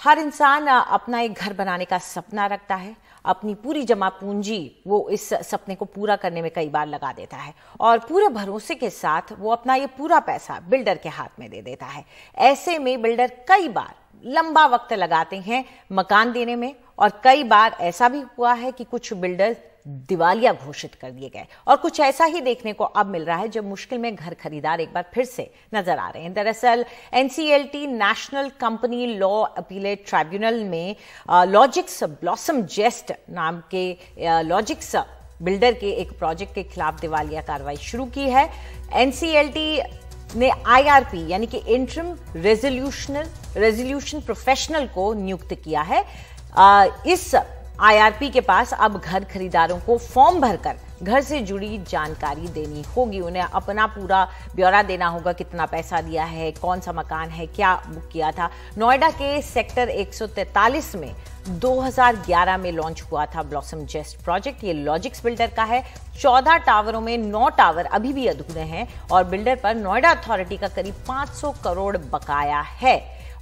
हर इंसान अपना एक घर बनाने का सपना रखता है। अपनी पूरी जमा पूंजी वो इस सपने को पूरा करने में कई बार लगा देता है और पूरे भरोसे के साथ वो अपना ये पूरा पैसा बिल्डर के हाथ में दे देता है। ऐसे में बिल्डर कई बार लंबा वक्त लगाते हैं मकान देने में और कई बार ऐसा भी हुआ है कि कुछ बिल्डर दिवालिया घोषित कर दिए गए और कुछ ऐसा ही देखने को अब मिल रहा है जब मुश्किल में घर खरीदार एक बार फिर से नजर आ रहे हैं। दरअसल NCLT national company law appellate tribunal में लॉजिक्स ब्लॉसम जेस्ट नाम के लॉजिक्स बिल्डर के एक प्रोजेक्ट के खिलाफ दिवालिया कार्रवाई शुरू की है। एनसीएलटी ने आईआरपी यानी कि इंटरिम रेजोल्यूशन प्रोफेशनल को नियुक्त किया है। इस आईआरपी के पास अब घर खरीदारों को फॉर्म भरकर घर से जुड़ी जानकारी देनी होगी। उन्हें अपना पूरा ब्यौरा देना होगा, कितना पैसा दिया है, कौन सा मकान है, क्या बुक किया था। नोएडा के सेक्टर 143 में 2011 में लॉन्च हुआ था ब्लॉसम जेस्ट प्रोजेक्ट। ये लॉजिक्स बिल्डर का है। 14 टावरों में 9 टावर अभी भी अधूरे हैं और बिल्डर पर नोएडा अथॉरिटी का करीब 500 करोड़ बकाया है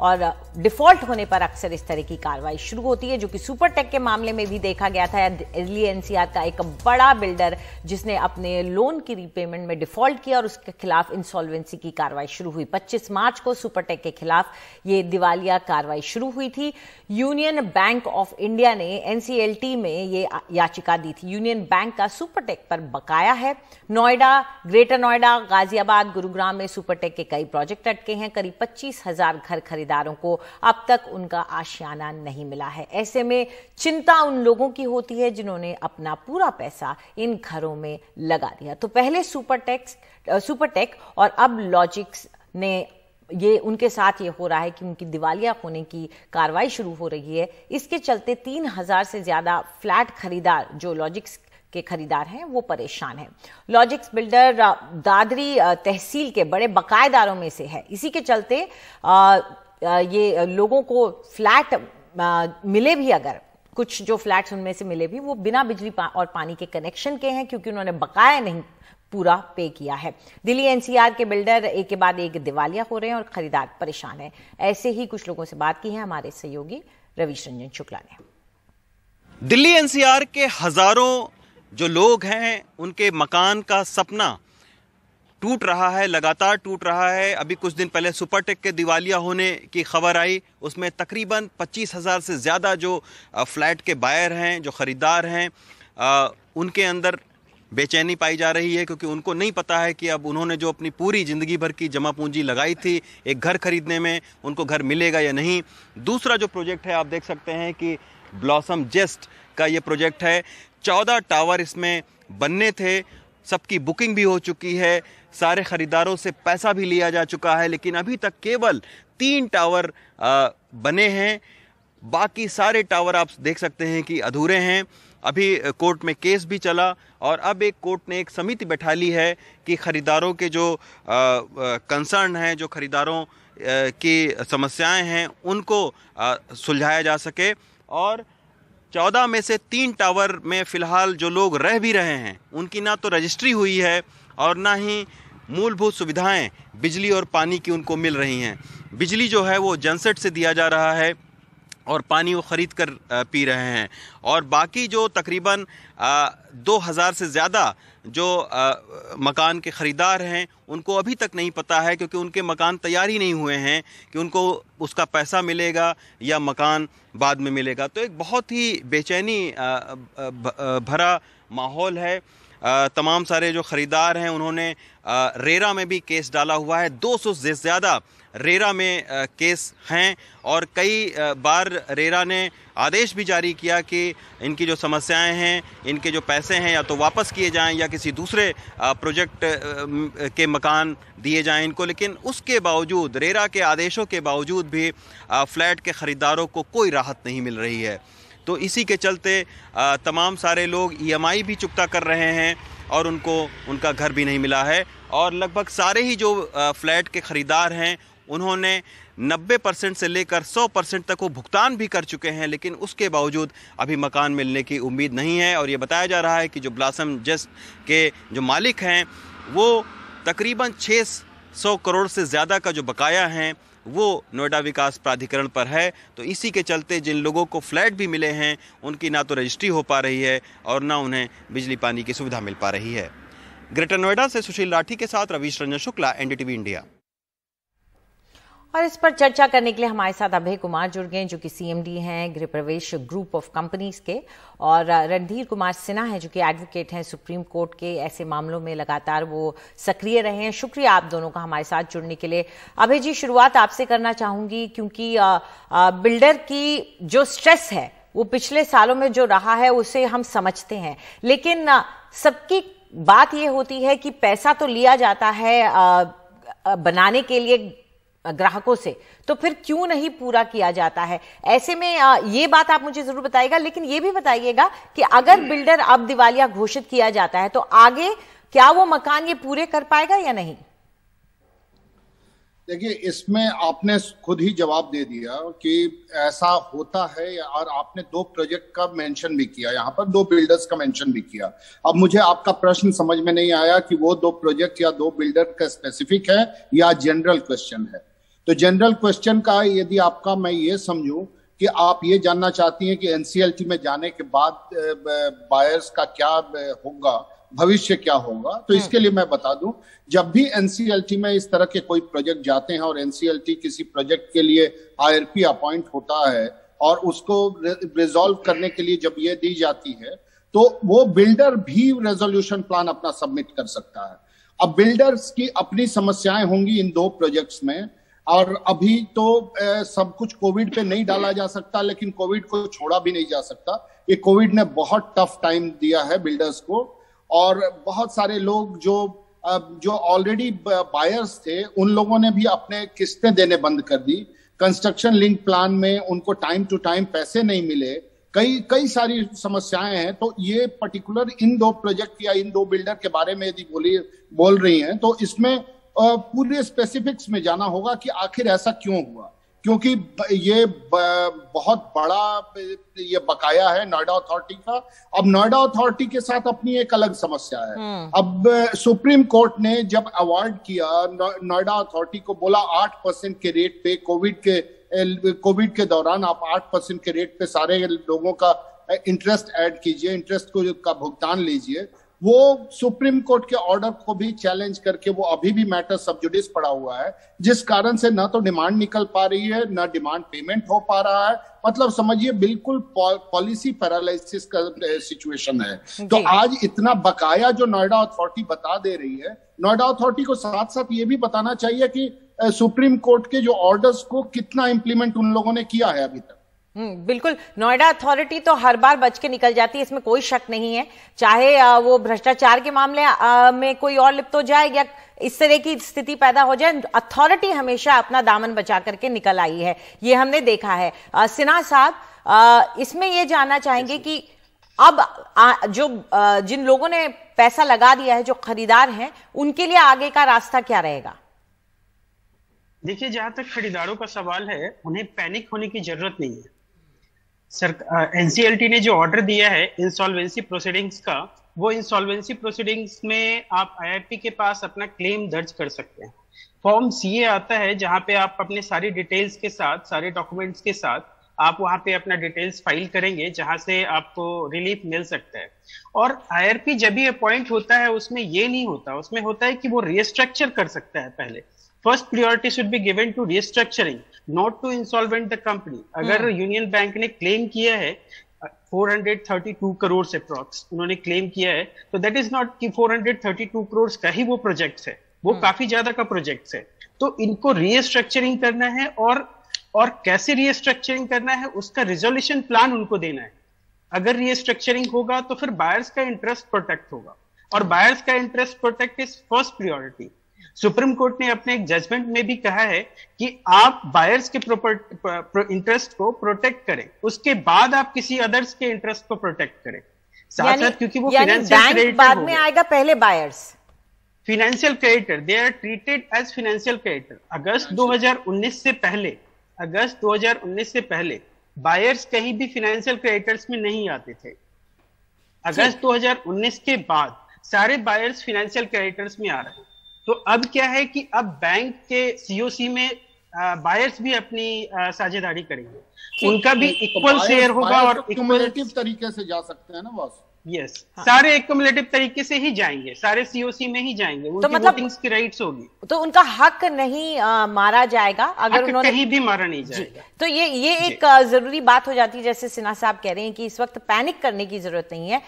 और डिफॉल्ट होने पर अक्सर इस तरह की कार्रवाई शुरू होती है, जो कि सुपरटेक के मामले में भी देखा गया था। दिल्ली एनसीआर का एक बड़ा बिल्डर जिसने अपने लोन की रीपेमेंट में डिफॉल्ट किया और उसके खिलाफ इंसॉल्वेंसी की कार्रवाई शुरू हुई। 25 मार्च को सुपरटेक के खिलाफ ये दिवालिया कार्रवाई शुरू हुई थी। यूनियन बैंक ऑफ इंडिया ने एनसीएलटी में ये याचिका दी थी। यूनियन बैंक का सुपरटेक पर बकाया है। नोएडा, ग्रेटर नोएडा, गाजियाबाद, गुरुग्राम में सुपरटेक के कई प्रोजेक्ट अटके हैं। करीब 25,000 घर खरीदारों को अब तक उनका आशियाना नहीं मिला है। ऐसे में चिंता उन लोगों की होती है जिन्होंने अपना पूरा पैसा इन घरों में लगा दिया। तो पहले सुपरटेक और अब लॉजिक्स ने ये उनके साथ ये हो रहा है कि उनकी दिवालिया होने की कार्रवाई शुरू हो रही है। इसके चलते 3,000 से ज्यादा फ्लैट खरीदार जो लॉजिक्स के खरीदार हैं वो परेशान हैं। लॉजिक्स बिल्डर दादरी तहसील के बड़े बकायेदारों में से है। इसी के चलते ये लोगों को फ्लैट मिले भी, अगर कुछ जो फ्लैट्स उनमें से मिले भी, वो बिना बिजली और पानी के कनेक्शन के हैं क्योंकि उन्होंने बकाया नहीं पूरा पे किया है। दिल्ली एनसीआर के बिल्डर एक के बाद एक दिवालिया हो रहे हैं और खरीदार परेशान हैं। ऐसे ही कुछ लोगों से बात की है हमारे सहयोगी रवीश रंजन शुक्ला ने। दिल्ली एनसीआर के हजारों जो लोग हैं उनके मकान का सपना टूट रहा है, लगातार टूट रहा है। अभी कुछ दिन पहले सुपरटेक के दिवालिया होने की खबर आई, उसमें तकरीबन 25,000 से ज़्यादा जो फ्लैट के बायर हैं, जो ख़रीदार हैं, उनके अंदर बेचैनी पाई जा रही है क्योंकि उनको नहीं पता है कि अब उन्होंने जो अपनी पूरी ज़िंदगी भर की जमा पूंजी लगाई थी एक घर खरीदने में, उनको घर मिलेगा या नहीं। दूसरा जो प्रोजेक्ट है, आप देख सकते हैं कि ब्लॉसम जेस्ट का ये प्रोजेक्ट है। 14 टावर इसमें बनने थे, सबकी बुकिंग भी हो चुकी है, सारे खरीदारों से पैसा भी लिया जा चुका है, लेकिन अभी तक केवल 3 टावर बने हैं। बाकी सारे टावर आप देख सकते हैं कि अधूरे हैं। अभी कोर्ट में केस भी चला और अब एक कोर्ट ने एक समिति बैठा ली है कि खरीदारों के जो कंसर्न हैं, जो खरीदारों की समस्याएं हैं, उनको सुलझाया जा सके। और 14 में से 3 टावर में फ़िलहाल जो लोग रह भी रहे हैं उनकी ना तो रजिस्ट्री हुई है और ना ही मूलभूत सुविधाएं बिजली और पानी की उनको मिल रही हैं। बिजली जो है वो जनसेट से दिया जा रहा है और पानी वो ख़रीद कर पी रहे हैं। और बाकी जो तकरीबन 2,000 से ज़्यादा जो मकान के ख़रीदार हैं उनको अभी तक नहीं पता है क्योंकि उनके मकान तैयार ही नहीं हुए हैं कि उनको उसका पैसा मिलेगा या मकान बाद में मिलेगा। तो एक बहुत ही बेचैनी भरा माहौल है। तमाम सारे जो ख़रीदार हैं उन्होंने रेरा में भी केस डाला हुआ है। 200 से ज़्यादा रेरा में केस हैं और कई बार रेरा ने आदेश भी जारी किया कि इनकी जो समस्याएं हैं, इनके जो पैसे हैं या तो वापस किए जाएं या किसी दूसरे प्रोजेक्ट के मकान दिए जाएं इनको। लेकिन उसके बावजूद, रेरा के आदेशों के बावजूद भी फ्लैट के ख़रीदारों को कोई राहत नहीं मिल रही है। तो इसी के चलते तमाम सारे लोग ईएमआई भी चुकता कर रहे हैं और उनको उनका घर भी नहीं मिला है। और लगभग सारे ही जो फ्लैट के ख़रीदार हैं उन्होंने 90% से लेकर 100% तक वो भुगतान भी कर चुके हैं, लेकिन उसके बावजूद अभी मकान मिलने की उम्मीद नहीं है। और ये बताया जा रहा है कि जो ब्लॉसम जेस्ट के जो मालिक हैं वो तकरीबन 100 करोड़ से ज़्यादा का जो बकाया है वो नोएडा विकास प्राधिकरण पर है। तो इसी के चलते जिन लोगों को फ्लैट भी मिले हैं उनकी ना तो रजिस्ट्री हो पा रही है और ना उन्हें बिजली पानी की सुविधा मिल पा रही है। ग्रेटर नोएडा से सुशील राठी के साथ रवीश रंजन शुक्ला, एनडीटीवी इंडिया। और इस पर चर्चा करने के लिए हमारे साथ अभय कुमार जुड़ गए, जो कि सीएमडी हैं गृह प्रवेश ग्रुप ऑफ कंपनीज के, और रणधीर कुमार सिन्हा हैं जो कि एडवोकेट हैं सुप्रीम कोर्ट के। ऐसे मामलों में लगातार वो सक्रिय रहे हैं। शुक्रिया आप दोनों का हमारे साथ जुड़ने के लिए। अभय जी, शुरुआत आपसे करना चाहूंगी, क्योंकि बिल्डर की जो स्ट्रेस है वो पिछले सालों में जो रहा है उसे हम समझते हैं, लेकिन सबकी बात ये होती है कि पैसा तो लिया जाता है बनाने के लिए ग्राहकों से, तो फिर क्यों नहीं पूरा किया जाता है? ऐसे में ये बात आप मुझे जरूर बताइएगा, लेकिन ये भी बताइएगा कि अगर बिल्डर अब दिवालिया घोषित किया जाता है तो आगे क्या वो मकान ये पूरे कर पाएगा या नहीं? देखिए, इसमें आपने खुद ही जवाब दे दिया कि ऐसा होता है, और आपने 2 प्रोजेक्ट का मेंशन भी किया, यहाँ पर 2 बिल्डर्स का मेंशन भी किया। अब मुझे आपका प्रश्न समझ में नहीं आया कि वो 2 प्रोजेक्ट या 2 बिल्डर का स्पेसिफिक है या जनरल क्वेश्चन है। तो जनरल क्वेश्चन का यदि आपका मैं ये समझूं कि आप ये जानना चाहती हैं कि एनसीएलटी में जाने के बाद बायर्स का क्या होगा, भविष्य क्या होगा, तो इसके लिए मैं बता दूं, जब भी एनसीएलटी में इस तरह के कोई प्रोजेक्ट जाते हैं और एनसीएलटी किसी प्रोजेक्ट के लिए आईआरपी अपॉइंट होता है और उसको रिजॉल्व करने के लिए जब ये दी जाती है, तो वो बिल्डर भी रेजोल्यूशन प्लान अपना सबमिट कर सकता है। अब बिल्डर्स की अपनी समस्याएं होंगी इन 2 प्रोजेक्ट्स में, और अभी तो सब कुछ कोविड पे नहीं डाला जा सकता, लेकिन कोविड को छोड़ा भी नहीं जा सकता। ये कोविड ने बहुत टफ टाइम दिया है बिल्डर्स को, और बहुत सारे लोग जो ऑलरेडी बायर्स थे उन लोगों ने भी अपने किस्तें देने बंद कर दी। कंस्ट्रक्शन लिंक प्लान में उनको टाइम टू टाइम पैसे नहीं मिले, कई सारी समस्याएं हैं। तो ये पर्टिकुलर इन 2 प्रोजेक्ट या इन 2 बिल्डर के बारे में यदि बोल रही हैं तो इसमें पूरे स्पेसिफिक्स में जाना होगा कि आखिर ऐसा क्यों हुआ, क्योंकि ये बहुत बड़ा ये बकाया है नोएडा अथॉरिटी का। अब नोएडा अथॉरिटी के साथ अपनी एक अलग समस्या है। अब सुप्रीम कोर्ट ने जब अवार्ड किया नोएडा अथॉरिटी को, बोला 8% के रेट पे, कोविड के दौरान आप 8% के रेट पे सारे लोगों का इंटरेस्ट ऐड कीजिए, इंटरेस्ट का भुगतान लीजिए। वो सुप्रीम कोर्ट के ऑर्डर को भी चैलेंज करके वो अभी भी मैटर सब जुडिस पड़ा हुआ है, जिस कारण से ना तो डिमांड निकल पा रही है, ना डिमांड पेमेंट हो पा रहा है। मतलब समझिए बिल्कुल पॉलिसी पैरालिसिस का सिचुएशन है। तो आज इतना बकाया जो नोएडा अथॉरिटी बता दे रही है, नोएडा अथॉरिटी को साथ साथ ये भी बताना चाहिए कि सुप्रीम कोर्ट के जो ऑर्डर्स को कितना इंप्लीमेंट उन लोगों ने किया है अभी तक। बिल्कुल, नोएडा अथॉरिटी तो हर बार बच के निकल जाती है, इसमें कोई शक नहीं है। चाहे वो भ्रष्टाचार के मामले में कोई और लिप्त हो जाए या इस तरह की स्थिति पैदा हो जाए, अथॉरिटी हमेशा अपना दामन बचा करके निकल आई है, ये हमने देखा है। सिन्हा साहब, इसमें ये जानना चाहेंगे कि अब जिन लोगों ने पैसा लगा दिया है, जो खरीदार हैं, उनके लिए आगे का रास्ता क्या रहेगा? देखिए, जहां तक खरीदारों का सवाल है, उन्हें पैनिक होने की जरूरत नहीं है। एनसीएलटी ने जो ऑर्डर दिया है इंसॉल्वेंसी प्रोसीडिंग्स का, वो इंसॉल्वेंसी प्रोसीडिंग्स में आप आईआरपी के पास अपना क्लेम दर्ज कर सकते हैं। फॉर्म सीए आता है जहां पे आप अपने सारी डिटेल्स के साथ, सारे डॉक्यूमेंट्स के साथ आप वहां पे अपना डिटेल्स फाइल करेंगे, जहां से आपको रिलीफ मिल सकता है। और आईआरपी जब भी अपॉइंट होता है उसमें ये नहीं होता, उसमें होता है कि वो रिस्ट्रक्चर कर सकता है। पहले first priority should be given to restructuring, not to insolvent the company. अगर यूनियन बैंक ने क्लेम किया है 432 करोड़ से अप्रॉक्स उन्होंने क्लेम किया है, तो दैट इज नॉट कि 432 करोड़ का ही वो प्रोजेक्ट है, वो काफी ज्यादा का प्रोजेक्ट है। तो इनको रीस्ट्रक्चरिंग करना है, और कैसे रीस्ट्रक्चरिंग करना है उसका रिजोल्यूशन प्लान उनको देना है। अगर रीस्ट्रक्चरिंग होगा तो फिर बायर्स का इंटरेस्ट प्रोटेक्ट होगा, और बायर्स का interest protect is first priority. Supreme court ने अपने एक जजमेंट में भी कहा है कि आप बायर्स के इंटरेस्ट को प्रोटेक्ट करें, उसके बाद आप किसी अदर्स के इंटरेस्ट को प्रोटेक्ट करें। साथ साथ क्योंकि वो फाइनेंशियल क्रेडिटर बाद में आएगा, पहले buyers financial creditor, they are treated as financial creditor. अगस्त 2019 से पहले बायर्स कहीं भी फाइनेंशियल क्रेडिटर्स में नहीं आते थे। अगस्त 2019 के बाद सारे बायर्स फाइनेंशियल क्रेडिटर्स में आ रहे हैं। तो अब क्या है कि अब बैंक के सीओसी में बायर्स भी अपनी साझेदारी करेंगे, उनका भी इक्वल शेयर होगा और क्यूमुलेटिव तरीके से जा सकते हैं ना बॉस। यस, सारे एक्युमुलेटिव तरीके से ही जाएंगे, सारे सीओसी में ही जाएंगे, उनकी तो मतलब वोटिंग्स की राइट्स होगी, तो उनका हक नहीं मारा जाएगा अगर उन्होंने कहीं भी मारा नहीं जाएगा। तो ये एक जरूरी बात हो जाती है, जैसे सिन्हा साहब कह रहे हैं कि इस वक्त पैनिक करने की जरूरत नहीं है,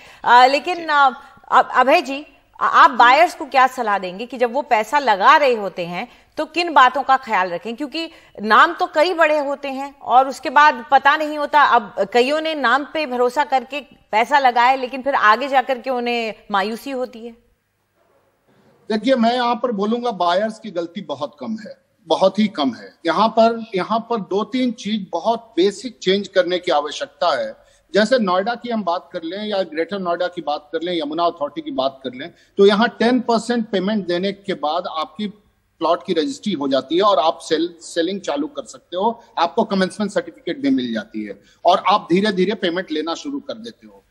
लेकिन अभय जी आप बायर्स को क्या सलाह देंगे कि जब वो पैसा लगा रहे होते हैं तो किन बातों का ख्याल रखें, क्योंकि नाम तो कई बड़े होते हैं और उसके बाद पता नहीं होता। अब कईयों ने नाम पे भरोसा करके पैसा लगाया लेकिन फिर आगे जाकर के उन्हें मायूसी होती है। देखिए, मैं यहां पर बोलूंगा बायर्स की गलती बहुत कम है, बहुत ही कम है। यहाँ पर 2-3 चीज बहुत बेसिक चेंज करने की आवश्यकता है। जैसे नोएडा की हम बात कर लें या ग्रेटर नोएडा की बात कर लें, यमुना अथॉरिटी की बात कर लें, तो यहाँ 10% पेमेंट देने के बाद आपकी प्लॉट की रजिस्ट्री हो जाती है और आप सेलिंग चालू कर सकते हो, आपको कमेंसमेंट सर्टिफिकेट भी मिल जाती है और आप धीरे धीरे पेमेंट लेना शुरू कर देते हो।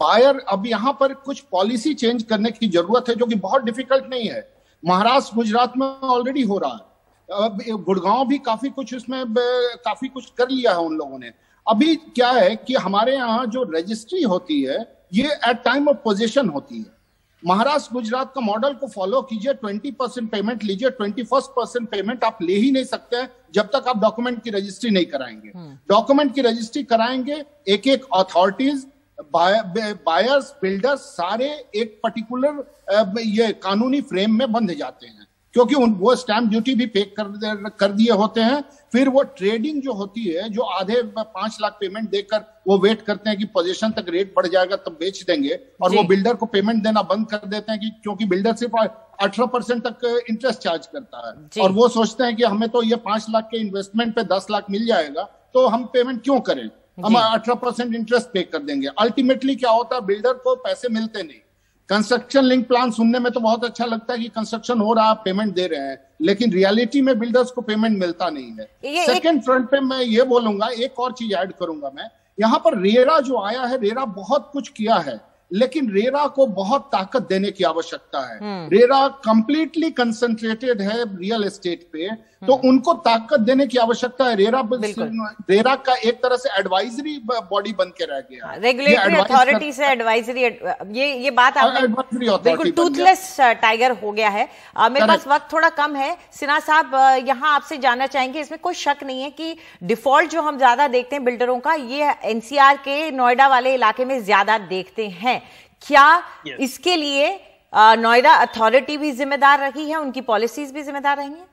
बायर, अब यहाँ पर कुछ पॉलिसी चेंज करने की जरूरत है जो कि बहुत डिफिकल्ट नहीं है। महाराष्ट्र गुजरात में ऑलरेडी हो रहा है, गुड़गांव भी काफी कुछ इसमें काफी कुछ कर लिया है उन लोगों ने। अभी क्या है कि हमारे यहाँ जो रजिस्ट्री होती है ये एट टाइम ऑफ पोजीशन होती है। महाराष्ट्र गुजरात का मॉडल को फॉलो कीजिए, 20% पेमेंट लीजिए, 21% पेमेंट आप ले ही नहीं सकते हैं जब तक आप डॉक्यूमेंट की रजिस्ट्री नहीं कराएंगे। डॉक्यूमेंट की रजिस्ट्री कराएंगे, एक अथॉरिटीज, बायर्स, बिल्डर्स सारे एक पर्टिकुलर ये कानूनी फ्रेम में बंध जाते हैं, क्योंकि वो स्टैंप ड्यूटी भी पे कर दिए होते हैं। फिर वो ट्रेडिंग जो होती है, जो आधे 5 लाख पेमेंट देकर वो वेट करते हैं कि पोजीशन तक रेट बढ़ जाएगा तब बेच देंगे, और वो बिल्डर को पेमेंट देना बंद कर देते हैं कि क्योंकि बिल्डर सिर्फ 18% तक इंटरेस्ट चार्ज करता है और वो सोचते हैं कि हमें तो ये 5 लाख के इन्वेस्टमेंट पे 10 लाख मिल जाएगा तो हम पेमेंट क्यों करें, हम 18% इंटरेस्ट पे कर देंगे। अल्टीमेटली क्या होता है, बिल्डर को पैसे मिलते नहीं। कंस्ट्रक्शन लिंक प्लान सुनने में तो बहुत अच्छा लगता है कि कंस्ट्रक्शन हो रहा है, पेमेंट दे रहे हैं, लेकिन रियलिटी में बिल्डर्स को पेमेंट मिलता नहीं है। सेकंड फ्रंट पे मैं ये बोलूंगा, एक और चीज ऐड करूंगा मैं, यहाँ पर रेरा जो आया है, रेरा बहुत कुछ किया है, लेकिन रेरा को बहुत ताकत देने की आवश्यकता है। रेरा कंप्लीटली कंसंट्रेटेड है रियल एस्टेट पे, तो उनको ताकत देने की आवश्यकता है। रेरा का एक तरह से एडवाइजरी बॉडी बन के रह गया, रेगुलेटरी अथॉरिटी से एडवाइजरी, ये बात आपने बिल्कुल टूथलेस टाइगर हो गया है। मेरे पास वक्त थोड़ा कम है। सिन्हा साहब, यहाँ आपसे जानना चाहेंगे, इसमें कोई शक नहीं है कि डिफॉल्ट जो हम ज्यादा देखते हैं बिल्डरों का, ये एनसीआर के नोएडा वाले इलाके में ज्यादा देखते हैं। क्या इसके लिए नोएडा अथॉरिटी भी जिम्मेदार रही है, उनकी पॉलिसीज भी जिम्मेदार रही हैं?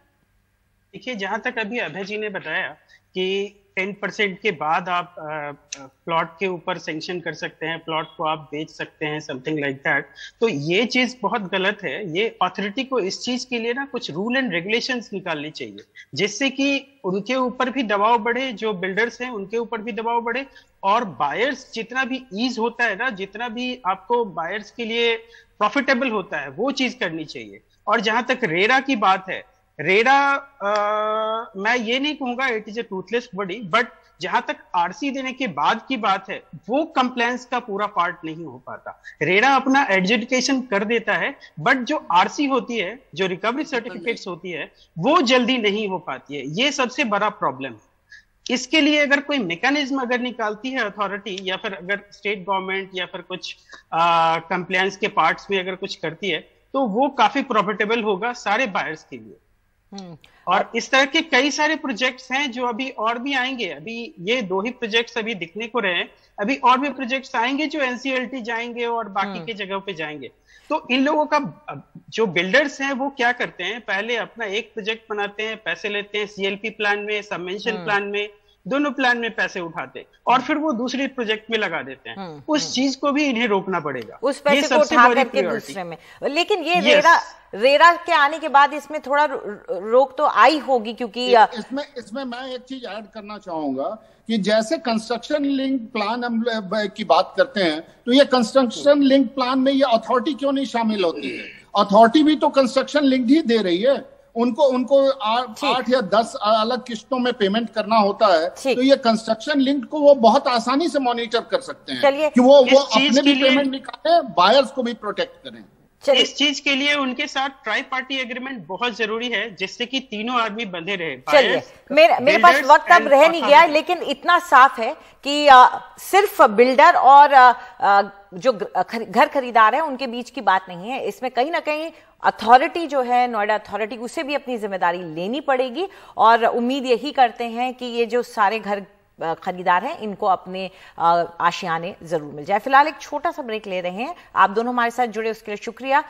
देखिए, जहां तक अभी अभय जी ने बताया कि 10% के बाद आप प्लॉट के ऊपर सैंक्शन कर सकते हैं, प्लॉट को आप बेच सकते हैं, समथिंग लाइक दैट, तो ये चीज बहुत गलत है। ये अथॉरिटी को इस चीज के लिए ना कुछ रूल एंड रेगुलेशंस निकालनी चाहिए, जिससे कि उनके ऊपर भी दबाव बढ़े, जो बिल्डर्स हैं उनके ऊपर भी दबाव बढ़े, और बायर्स जितना भी ईज होता है ना, जितना भी आपको बायर्स के लिए प्रॉफिटेबल होता है, वो चीज करनी चाहिए। और जहां तक रेरा की बात है, रेरा मैं ये नहीं कहूंगा it is a Toothless body, but जहां तक आरसी देने के बाद की बात है, वो कंप्लायंस का पूरा पार्ट नहीं हो पाता। रेरा अपना एडजुडिकेशन कर देता है, बट जो आरसी होती है, जो रिकवरी सर्टिफिकेट्स होती है, वो जल्दी नहीं हो पाती है। ये सबसे बड़ा प्रॉब्लम है। इसके लिए अगर कोई मैकेनिज्म अगर निकालती है अथॉरिटी, या फिर अगर स्टेट गवर्नमेंट या फिर कुछ कंप्लायंस के पार्ट्स में अगर कुछ करती है, तो वो काफी प्रॉफिटेबल होगा सारे बायर्स के लिए। और इस तरह के कई सारे प्रोजेक्ट्स हैं जो अभी और भी आएंगे। अभी ये 2 ही प्रोजेक्ट्स अभी दिखने को रहे हैं, अभी और भी प्रोजेक्ट्स आएंगे जो एनसीएलटी जाएंगे और बाकी के जगह पे जाएंगे। तो इन लोगों का, जो बिल्डर्स हैं वो क्या करते हैं, पहले अपना एक प्रोजेक्ट बनाते हैं, पैसे लेते हैं सीएलपी प्लान में, सबमेंशन प्लान में, दोनों प्लान में पैसे उठाते और फिर वो दूसरे प्रोजेक्ट में लगा देते हैं। उस चीज को भी इन्हें रोकना पड़ेगा, उस पैसे को उठा करके दूसरे में। लेकिन ये रेरा के आने के बाद इसमें थोड़ा रोक तो आई होगी, क्योंकि इसमें मैं एक चीज ऐड करना चाहूंगा कि जैसे कंस्ट्रक्शन लिंक प्लान हम की बात करते हैं, तो ये कंस्ट्रक्शन लिंक प्लान में ये अथॉरिटी क्यों नहीं शामिल होती है? अथॉरिटी भी तो कंस्ट्रक्शन लिंक ही दे रही है, उनको 8 या 10 अलग किस्तों में पेमेंट करना होता है, तो ये कंस्ट्रक्शन लिंक को वो बहुत आसानी से मॉनिटर कर सकते हैं कि वो अपने भी पेमेंट निकाले, बायर्स को भी प्रोटेक्ट करें। इस चीज के लिए उनके साथ ट्राई पार्टी एग्रीमेंट बहुत जरूरी है, जिससे कि तीनों आदमी बंधे रहे। चलिए, मेरे पास वक्त अब रह नहीं गया, लेकिन इतना साफ है कि सिर्फ बिल्डर और जो घर खरीदार है उनके बीच की बात नहीं है। इसमें कहीं ना कहीं अथॉरिटी जो है, नोएडा अथॉरिटी, उसे भी अपनी जिम्मेदारी लेनी पड़ेगी। और उम्मीद यही करते हैं कि ये जो सारे घर खरीदार हैं इनको अपने आशियाने जरूर मिल जाए। फिलहाल एक छोटा सा ब्रेक ले रहे हैं। आप दोनों हमारे साथ जुड़े उसके लिए शुक्रिया।